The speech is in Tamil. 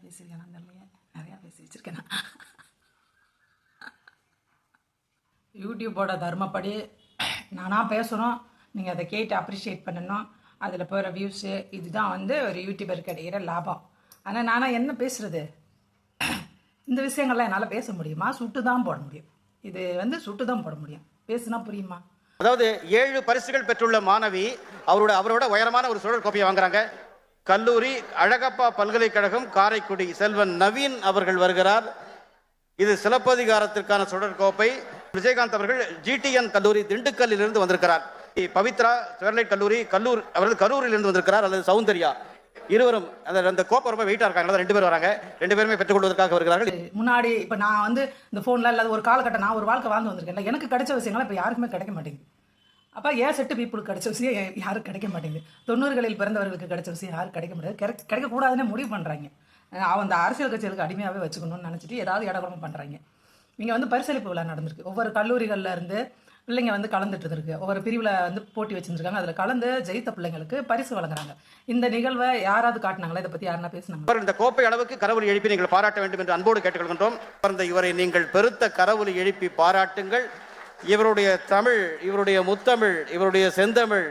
பேசியிருக்கேன் தெரியலையே, நிறையா பேசி வச்சுருக்கேன். யூடியூப்போட தர்மப்படி நானாக பேசணும், நீங்கள் அதை கேட்டு அப்ரிஷியேட் பண்ணணும், அதில் போகிற வியூஸு இதுதான் வந்து ஒரு யூடியூபருக்கு கிடைக்கிற லாபம். ஆனால் நானாக என்ன பேசுகிறது? இந்த விஷயங்கள்லாம் என்னால் பேச முடியுமா? சுட்டு தான் போட முடியும். இது வந்து சுட்டு தான் போட முடியும். பேசுனா புரியுமா? அதாவது 7 பரிசுகள் பெற்றுள்ள மாணவி அவரோட உயரமான ஒரு சுழல் கோப்பையை வாங்குறாங்க. கல்லூரி அழகப்பா பல்கலைக்கழகம் காரைக்குடி செல்வன் நவீன் அவர்கள் வருகிறார். இது சிலப்பதிகாரத்திற்கான சுழல் கோப்பை. விஜயகாந்த் அவர்கள் GTN கல்லூரி திண்டுக்கல்லில் இருந்து வந்திருக்கிறார். பவித்ரா ஸ்டெர்லைட் கல்லூரி அவர்கள் கரூரில் இருந்து வந்திருக்கிறார், அல்லது சௌந்தர்யா. இருவரும் அந்த கோப்பை ரொம்ப வெயிட்டா இருக்காங்க. 2 பேர் வராங்க. 2 பேருமே பெற்றுக் கொள்வதற்காக வருகிறார்கள். முன்னாடி இப்போ நான் வந்து இந்த ஃபோன்ல இல்லாத ஒரு காலகட்டம் நான் ஒரு வாழ்க்கை வாழ்ந்து வந்திருக்கேன். எனக்கு கிடைச்ச விஷயங்கள்லாம் இப்போ யாருக்குமே கிடைக்க மாட்டேங்குது. அப்போ ஏன் செட்டு பீப்புளுக்கு கிடைச்ச விஷயம் யாரும் கிடைக்க மாட்டேங்குது. 90களில் பிறந்தவர்களுக்கு கிடைச்ச விஷயம் யாரும் கிடைக்க முடியாது. கிடைக்கக்கூடாதுன்னு முடிவு பண்ணுறாங்க. அந்த அரசியல் கட்சிகளுக்கு அடிமையாகவே வச்சுக்கணும்னு நினச்சிட்டு ஏதாவது இடகுழம்பு பண்ணுறாங்க. இங்கே வந்து பரிசளிப்பு விழா நடந்திருக்கு. ஒவ்வொரு கல்லூரிகளில் இருந்து பிள்ளைங்க வந்து கலந்துட்டு இருக்கு. ஒவ்வொரு பிரிவில் வந்து போட்டி வச்சுருக்காங்க. அதில் கலந்து ஜெயித்த பிள்ளைங்களுக்கு பரிசு வழங்குறாங்க. இந்த நிகழ்வை யாராவது காட்டினாங்களா? இதை பற்றி யாருன்னா பேசினாங்க? இந்த கோப்பை அளவுக்கு கரவொலி எழுப்பி நீங்கள் பாராட்ட வேண்டும் என்று அன்போடு கேட்டுக்கொள்கின்றோம். இவரை நீங்கள் பெருத்த கரவொலி எழுப்பி பாராட்டுங்கள். இவருடைய தமிழ், இவருடைய முத்தமிழ், இவருடைய செந்தமிழ்